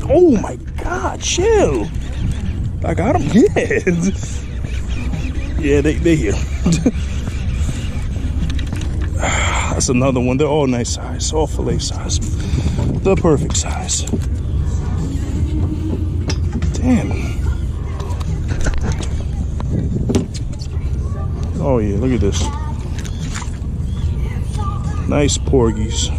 Oh my God, chill. I got him. Yeah, they here. That's another one. They're all nice size, all fillet size. The perfect size. Damn. Oh yeah, look at this. Nice porgies.